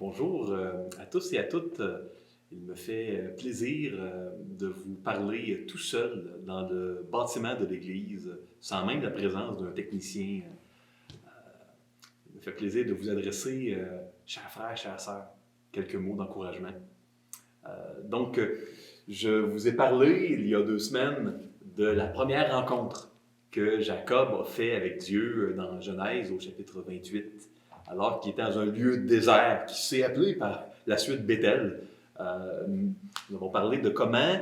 Bonjour à tous et à toutes. Il me fait plaisir de vous parler tout seul dans le bâtiment de l'Église, sans même la présence d'un technicien. Il me fait plaisir de vous adresser, chers frères, chères sœurs, quelques mots d'encouragement. Je vous ai parlé il y a 2 semaines de la première rencontre que Jacob a fait avec Dieu dans Genèse au chapitre 28, alors qu'il était dans un lieu désert qui s'est appelé par la suite Béthel. Nous avons parlé de comment,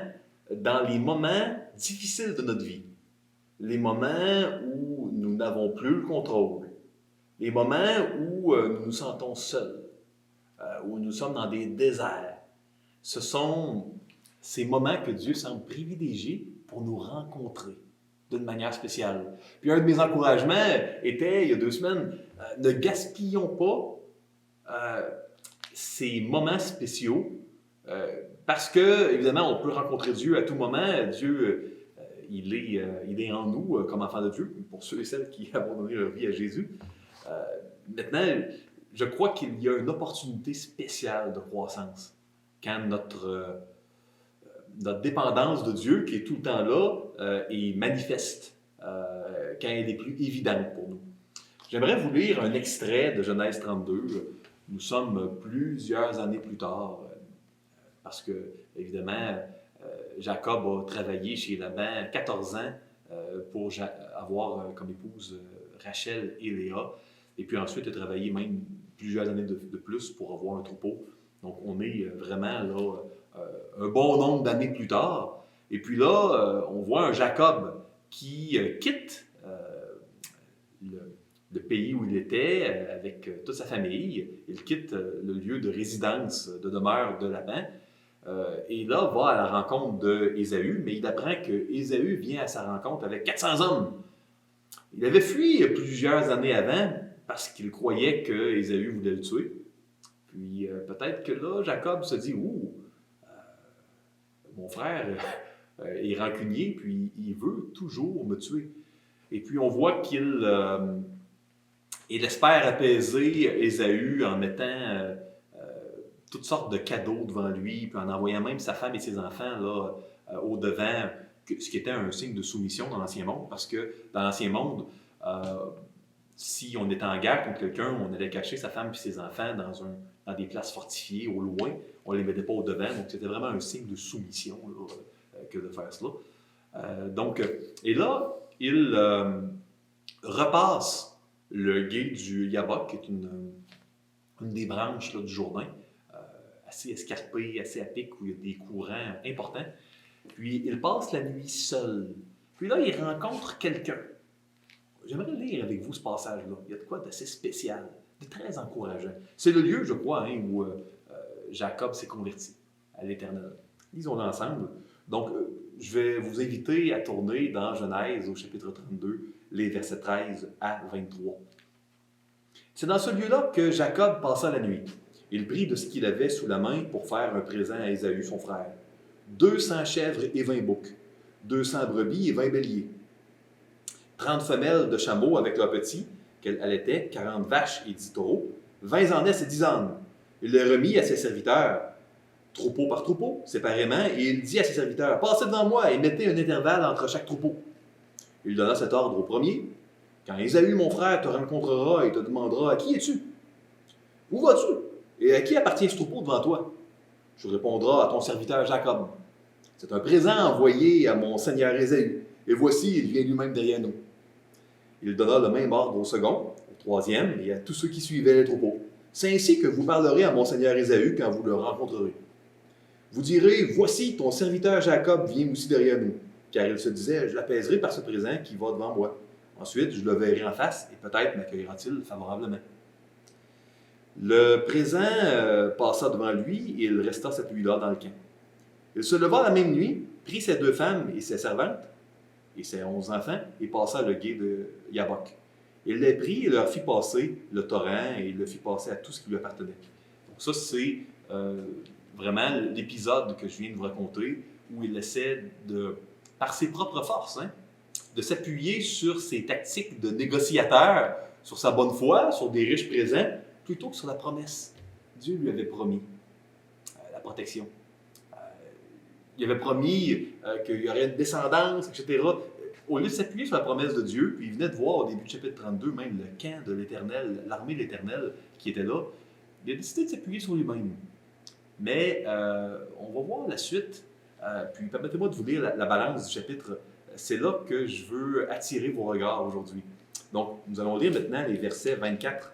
dans les moments difficiles de notre vie, les moments où nous n'avons plus le contrôle, les moments où nous nous sentons seuls, où nous sommes dans des déserts, ce sont ces moments que Dieu semble privilégier pour nous rencontrer d'une manière spéciale. Puis un de mes encouragements était, il y a 2 semaines, ne gaspillons pas ces moments spéciaux parce que, évidemment, on peut rencontrer Dieu à tout moment. Dieu, il est en nous comme enfant de Dieu, pour ceux et celles qui abandonnent leur vie à Jésus. Maintenant, je crois qu'il y a une opportunité spéciale de croissance quand notre dépendance de Dieu, qui est tout le temps là, est manifeste, quand elle est plus évidente pour nous. J'aimerais vous lire un extrait de Genèse 32. Nous sommes plusieurs années plus tard, parce que, évidemment, Jacob a travaillé chez Laban 14 ans pour avoir comme épouse Rachel et Léa. Et puis ensuite, il a travaillé même plusieurs années de plus pour avoir un troupeau. Donc, on est vraiment là un bon nombre d'années plus tard. Et puis là, on voit un Jacob qui quitte le pays où il était avec toute sa famille. Il quitte le lieu de résidence, de demeure de Laban. Et là, va à la rencontre d'Ésaü, mais il apprend qu'Ésaü vient à sa rencontre avec 400 hommes. Il avait fui plusieurs années avant parce qu'il croyait qu'Ésaü voulait le tuer. Puis peut-être que là, Jacob se dit « Ouh, mon frère est rancunier, puis il veut toujours me tuer. » Et puis on voit qu'il espère apaiser Ésaü en mettant toutes sortes de cadeaux devant lui, puis en envoyant même sa femme et ses enfants là, au-devant, ce qui était un signe de soumission dans l'Ancien Monde, parce que dans l'Ancien Monde, si on était en guerre contre quelqu'un, on allait cacher sa femme et ses enfants dans des places fortifiées au loin. On ne les mettait pas au-devant, donc c'était vraiment un signe de soumission là, que de faire cela. Et là, il repasse le gué du Yabok, qui est une des branches là, du Jourdain, assez escarpée, assez à pic, où il y a des courants importants. Puis il passe la nuit seul. Puis là, il rencontre quelqu'un. J'aimerais lire avec vous ce passage-là. Il y a de quoi d'assez spécial, de très encourageant. C'est le lieu, je crois, où Jacob s'est converti à l'Éternel. Lisons-le ensemble. Donc, je vais vous inviter à tourner dans Genèse au chapitre 32, les versets 13 à 23. C'est dans ce lieu-là que Jacob passa la nuit. Il prit de ce qu'il avait sous la main pour faire un présent à Ésaü, son frère. 200 chèvres et 20 boucs, 200 brebis et 20 béliers, 30 femelles de chameaux avec leurs petits, qu'elles allaitaient, 40 vaches et 10 taureaux, 20 ânesses et 10 ânes. Il les remit à ses serviteurs, troupeau par troupeau, séparément, et il dit à ses serviteurs, « Passez devant moi et mettez un intervalle entre chaque troupeau. » Il donna cet ordre au premier. « Quand Ésaü, mon frère, te rencontrera et te demandera, « À qui es-tu? Où vas-tu? Et à qui appartient ce troupeau devant toi? » Je répondrai à ton serviteur Jacob. C'est un présent envoyé à mon seigneur Ésaü, et voici, il vient lui-même derrière nous. Il donna le même ordre au second, au troisième, et à tous ceux qui suivaient les troupeaux. C'est ainsi que vous parlerez à mon seigneur Ésaü quand vous le rencontrerez. Vous direz, voici, ton serviteur Jacob vient aussi derrière nous, car il se disait, je l'apaiserai par ce présent qui va devant moi. Ensuite, je le verrai en face, et peut-être m'accueillera-t-il favorablement. Le présent passa devant lui, et il resta cette nuit-là dans le camp. Il se leva la même nuit, prit ses 2 femmes et ses servantes, et ses 11 enfants, et passa le gué de Yabok. Il les prit et leur fit passer le torrent, et il le fit passer à tout ce qui lui appartenait. Donc ça, c'est vraiment l'épisode que je viens de vous raconter, où il essaie par ses propres forces, de s'appuyer sur ses tactiques de négociateur, sur sa bonne foi, sur des riches présents, plutôt que sur la promesse Dieu lui avait promis la protection. Il avait promis qu'il y aurait une descendance, etc. Au lieu de s'appuyer sur la promesse de Dieu, puis il venait de voir au début du chapitre 32, même le camp de l'Éternel, l'armée de l'Éternel qui était là, il a décidé de s'appuyer sur lui-même. Mais on va voir la suite. Puis permettez-moi de vous lire la balance du chapitre. C'est là que je veux attirer vos regards aujourd'hui. Donc, nous allons lire maintenant les versets 24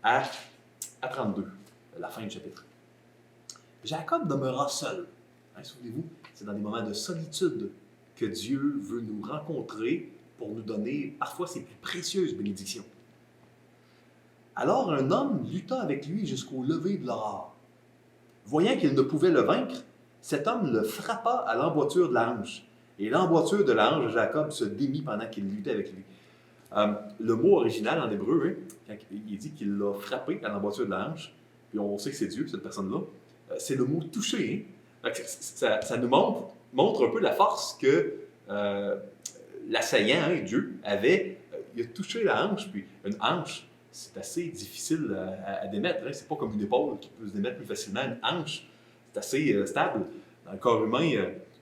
à 32, la fin du chapitre. Jacob demeura seul. Hein, souvenez-vous, c'est dans des moments de solitude que Dieu veut nous rencontrer pour nous donner parfois ses plus précieuses bénédictions. Alors un homme lutta avec lui jusqu'au lever de l'aurore. Voyant qu'il ne pouvait le vaincre, cet homme le frappa à l'emboîture de la hanche. Et l'emboîture de la hanche de Jacob se démit pendant qu'il luttait avec lui. Le mot original en hébreu, quand il dit qu'il l'a frappé à l'emboîture de la hanche, puis on sait que c'est Dieu, cette personne-là, c'est le mot toucher. Hein? Ça nous montre un peu la force que l'assaillant, Dieu, avait. Il a touché la hanche, puis une hanche, c'est assez difficile à démettre. Hein? C'est pas comme une épaule qui peut se démettre plus facilement. Une hanche, c'est assez stable. Dans le corps humain,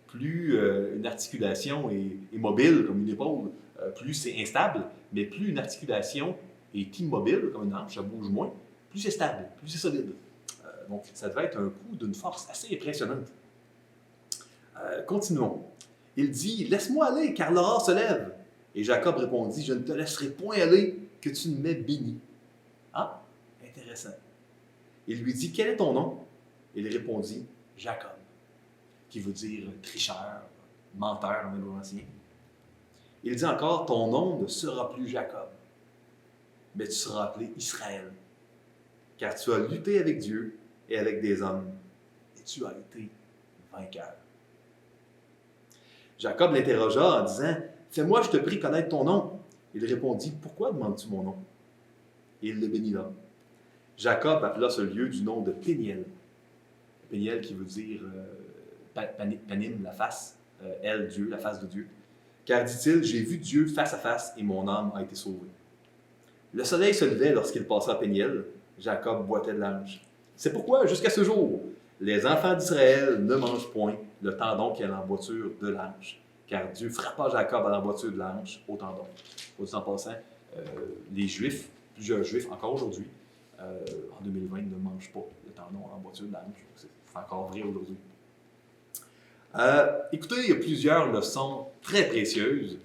plus une articulation est mobile, comme une épaule, plus c'est instable, mais plus une articulation est immobile, comme une hanche, ça bouge moins, plus c'est stable, plus c'est solide. Donc, ça devait être un coup d'une force assez impressionnante. Continuons. Il dit, « Laisse-moi aller, car l'aurore se lève. » Et Jacob répondit, « Je ne te laisserai point aller, que tu ne m'aies béni. » Ah, intéressant. Il lui dit, « Quel est ton nom? » Il répondit, « Jacob. » Qui veut dire tricheur, menteur en hébreu ancien. Il dit encore, ton nom ne sera plus Jacob, mais tu seras appelé Israël, car tu as lutté avec Dieu et avec des hommes, et tu as été vainqueur. Jacob l'interrogea en disant, fais-moi, je te prie, connaître ton nom. Il répondit, pourquoi demandes-tu mon nom? Et il le bénit là. Jacob appela ce lieu du nom de Péniel. Péniel qui veut dire Panim, la face, elle, Dieu, la face de Dieu. Car, dit-il, j'ai vu Dieu face à face et mon âme a été sauvée. Le soleil se levait lorsqu'il passa à Péniel. Jacob boitait de l'ange. C'est pourquoi, jusqu'à ce jour, les enfants d'Israël ne mangent point le tendon qui est à l'emboîture de l'ange. Car Dieu frappa Jacob à l'emboîture de l'ange au tendon. En passant, les Juifs, plusieurs Juifs, encore aujourd'hui, en 2020, ne mangent pas le tendon à l'emboîture de l'ange. C'est encore vrai aujourd'hui. Écoutez, il y a plusieurs leçons très précieuses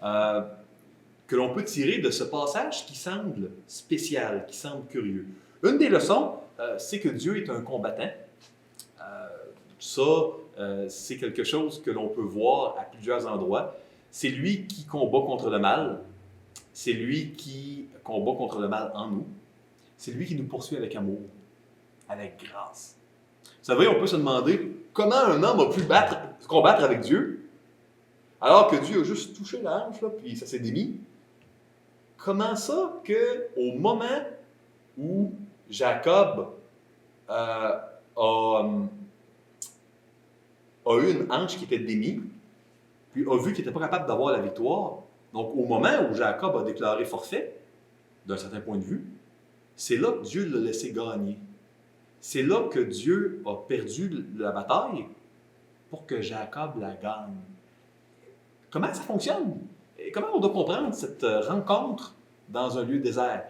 que l'on peut tirer de ce passage qui semble spécial, qui semble curieux. Une des leçons, c'est que Dieu est un combattant. C'est quelque chose que l'on peut voir à plusieurs endroits. C'est lui qui combat contre le mal. C'est lui qui combat contre le mal en nous. C'est lui qui nous poursuit avec amour, avec grâce. Vous savez, on peut se demander comment un homme a pu combattre avec Dieu, alors que Dieu a juste touché la hanche, là, puis ça s'est démis. Comment ça qu'au moment où Jacob a eu une hanche qui était démise, puis a vu qu'il n'était pas capable d'avoir la victoire, donc au moment où Jacob a déclaré forfait, d'un certain point de vue, c'est là que Dieu l'a laissé gagner. C'est là que Dieu a perdu la bataille pour que Jacob la gagne. Comment ça fonctionne? Et comment on doit comprendre cette rencontre dans un lieu désert?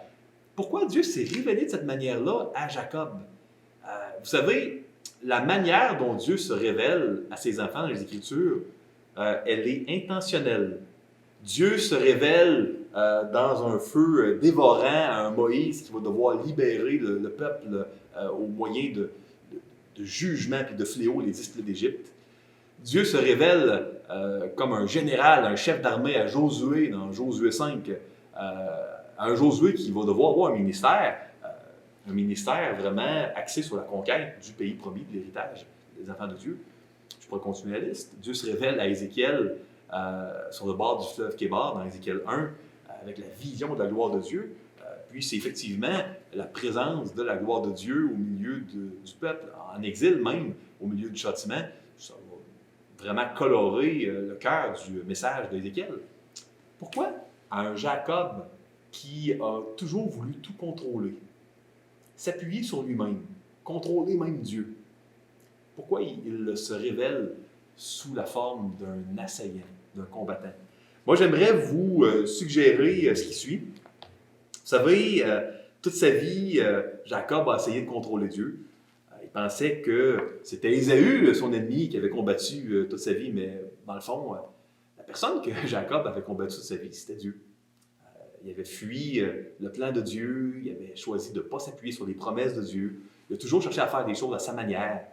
Pourquoi Dieu s'est révélé de cette manière-là à Jacob? Vous savez, la manière dont Dieu se révèle à ses enfants dans les Écritures, elle est intentionnelle. Dieu se révèle dans un feu dévorant à un Moïse qui va devoir libérer le peuple au moyen de jugement et de fléaux, les esclaves d'Égypte. Dieu se révèle comme un général, un chef d'armée à Josué, dans Josué 5, un Josué qui va devoir avoir un ministère vraiment axé sur la conquête du pays promis, de l'héritage des enfants de Dieu. Je pourrais continuer la liste. Dieu se révèle à Ézéchiel sur le bord du fleuve Kébar, dans Ézéchiel 1, avec la vision de la gloire de Dieu. Puis c'est effectivement la présence de la gloire de Dieu au milieu du peuple, en exil même, au milieu du châtiment. Ça va vraiment colorer le cœur du message d'Ézéchiel. Pourquoi? À un Jacob qui a toujours voulu tout contrôler, s'appuyer sur lui-même, contrôler même Dieu. Pourquoi il se révèle sous la forme d'un assaillant, d'un combattant? Moi, j'aimerais vous suggérer ce qui suit. Vous savez, toute sa vie, Jacob a essayé de contrôler Dieu. Il pensait que c'était Ésaü, son ennemi, qui avait combattu toute sa vie, mais dans le fond, la personne que Jacob avait combattu toute sa vie, c'était Dieu. Il avait fui le plan de Dieu, il avait choisi de ne pas s'appuyer sur les promesses de Dieu. Il a toujours cherché à faire des choses à sa manière,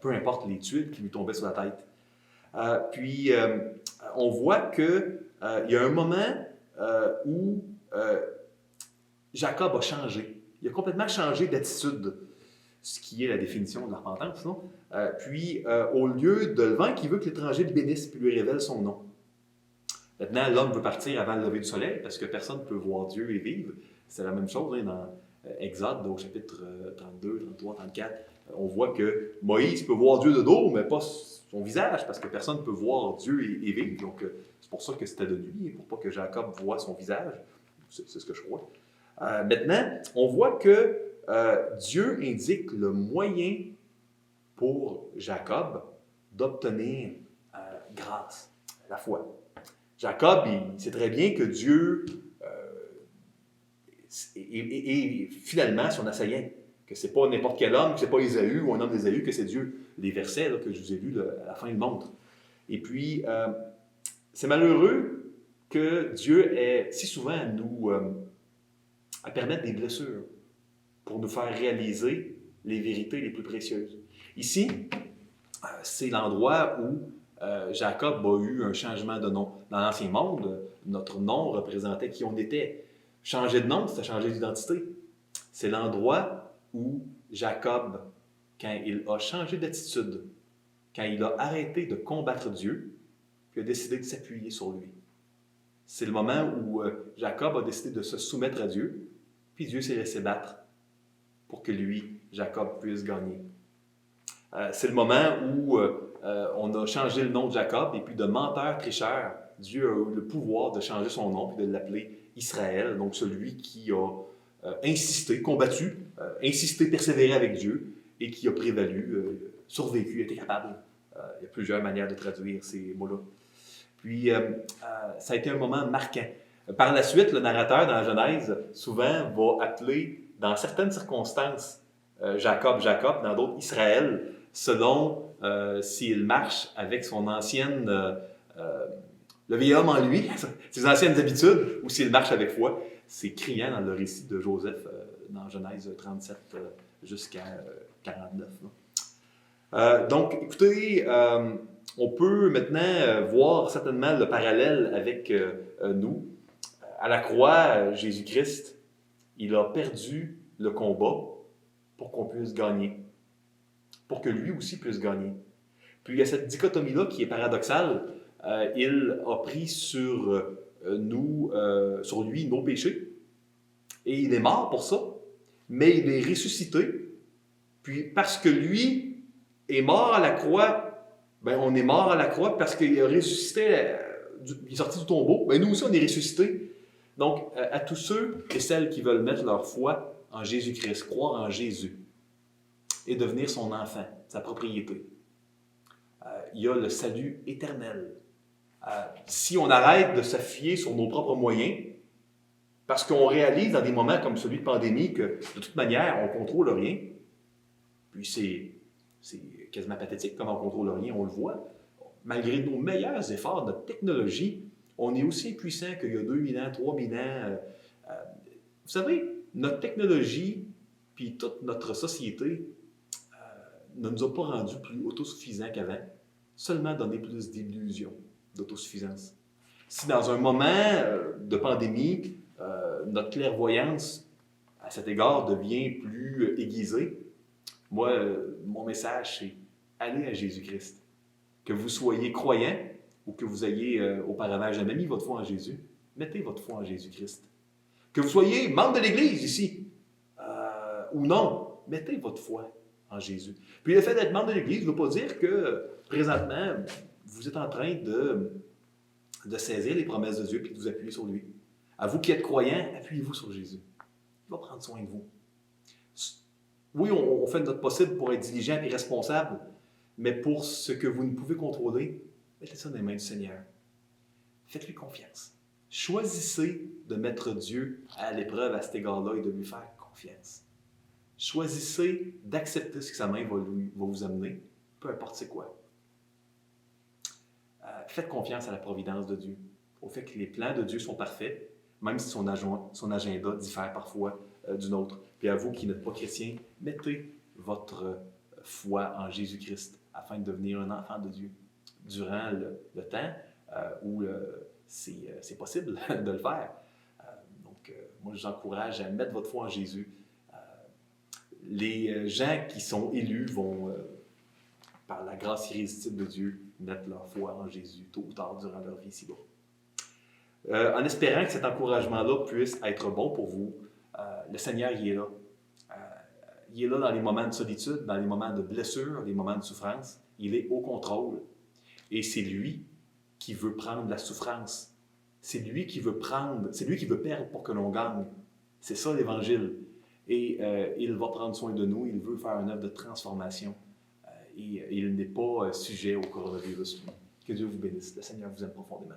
peu importe les tuiles qui lui tombaient sur la tête. Puis, on voit qu'il y a un moment où Jacob a changé. Il a complètement changé d'attitude, ce qui est la définition de la repentance, non? Puis, au lieu de le vaincre, il veut que l'étranger le bénisse puis lui révèle son nom. Maintenant, l'homme veut partir avant le lever du soleil parce que personne ne peut voir Dieu et vivre. C'est la même chose dans Exode, au chapitre 32, 33, 34. On voit que Moïse peut voir Dieu de dos, mais pas son visage, parce que personne ne peut voir Dieu et vivre. Donc, c'est pour ça que c'était de nuit, pour pas que Jacob voie son visage. C'est ce que je crois. Maintenant, on voit que Dieu indique le moyen pour Jacob d'obtenir grâce, la foi. Jacob, il sait très bien que Dieu est finalement son assaillant, que ce n'est pas n'importe quel homme, que ce n'est pas Ésaü ou un homme d'Ésaü, que c'est Dieu. Les versets là, que je vous ai lus à la fin le montrent. Et puis, c'est malheureux que Dieu ait si souvent à permettre des blessures pour nous faire réaliser les vérités les plus précieuses. Ici, c'est l'endroit où Jacob a eu un changement de nom. Dans l'Ancien Monde, notre nom représentait qui on était. Changer de nom, c'était changer d'identité. C'est l'endroit où Jacob, quand il a changé d'attitude, quand il a arrêté de combattre Dieu, puis a décidé de s'appuyer sur lui. C'est le moment où Jacob a décidé de se soumettre à Dieu, puis Dieu s'est laissé battre pour que lui, Jacob, puisse gagner. C'est le moment où on a changé le nom de Jacob, et puis de menteur tricheur, Dieu a eu le pouvoir de changer son nom, puis de l'appeler Israël, donc celui qui a insisté, combattu, insisté, persévéré avec Dieu, et qui a prévalu, survécu, était capable. Il y a plusieurs manières de traduire ces mots-là. Puis, ça a été un moment marquant. Par la suite, le narrateur dans la Genèse, souvent, va appeler, dans certaines circonstances, Jacob, Jacob, dans d'autres, Israël, selon s'il marche avec son ancienne, le vieil homme en lui, ses anciennes habitudes, ou s'il marche avec foi. C'est criant dans le récit de Joseph, dans Genèse 37 jusqu'à 49. Donc, écoutez, on peut maintenant voir certainement le parallèle avec nous. À la croix, Jésus-Christ, il a perdu le combat pour qu'on puisse gagner, pour que lui aussi puisse gagner. Puis il y a cette dichotomie-là qui est paradoxale. Il a pris sur lui nos péchés, et il est mort pour ça, mais il est ressuscité. Puis parce que lui est mort à la croix, ben on est mort à la croix parce qu'il a ressuscité, il est sorti du tombeau. Ben nous aussi on est ressuscités. Donc à tous ceux et celles qui veulent mettre leur foi en Jésus-Christ, croire en Jésus et devenir son enfant, sa propriété, il y a le salut éternel. Si on arrête de s'appuyer sur nos propres moyens, parce qu'on réalise dans des moments comme celui de pandémie que de toute manière, on ne contrôle rien, puis c'est quasiment pathétique comment on ne contrôle rien, on le voit. Malgré nos meilleurs efforts, notre technologie, on est aussi puissant qu'il y a 2000 ans, 3000 ans. Vous savez, notre technologie, puis toute notre société, ne nous a pas rendus plus autosuffisants qu'avant, seulement donné plus d'illusions d'autosuffisance. Si dans un moment de pandémie, notre clairvoyance, à cet égard, devient plus aiguisée, moi, mon message, c'est allez à Jésus-Christ. Que vous soyez croyant ou que vous ayez auparavant jamais mis votre foi en Jésus, mettez votre foi en Jésus-Christ. Que vous soyez membre de l'Église ici, ou non, mettez votre foi en Jésus. Puis le fait d'être membre de l'Église ne veut pas dire que présentement, vous êtes en train de saisir les promesses de Dieu et de vous appuyer sur lui. À vous qui êtes croyants, appuyez-vous sur Jésus. Il va prendre soin de vous. Oui, on fait notre possible pour être diligent et responsable, mais pour ce que vous ne pouvez contrôler, mettez ça dans les mains du Seigneur. Faites-lui confiance. Choisissez de mettre Dieu à l'épreuve à cet égard-là et de lui faire confiance. Choisissez d'accepter ce que sa main va vous amener, peu importe c'est quoi. Faites confiance à la providence de Dieu, au fait que les plans de Dieu sont parfaits, même si son agenda diffère parfois du nôtre. Puis à vous qui n'êtes pas chrétien, mettez votre foi en Jésus-Christ afin de devenir un enfant de Dieu. Durant le temps où c'est possible de le faire. Moi, je vous encourage à mettre votre foi en Jésus. Les gens qui sont élus vont, par la grâce irrésistible de Dieu, mettre leur foi en Jésus tôt ou tard durant leur vie ici-bas. En espérant que cet encouragement-là puisse être bon pour vous, le Seigneur, il est là. Il est là dans les moments de solitude, dans les moments de blessure, les moments de souffrance. Il est au contrôle. Et c'est lui qui veut prendre la souffrance. C'est lui qui veut perdre pour que l'on gagne. C'est ça l'Évangile. Et il va prendre soin de nous. Il veut faire une œuvre de transformation. Et il n'est pas sujet au coronavirus. Que Dieu vous bénisse. Le Seigneur vous aime profondément.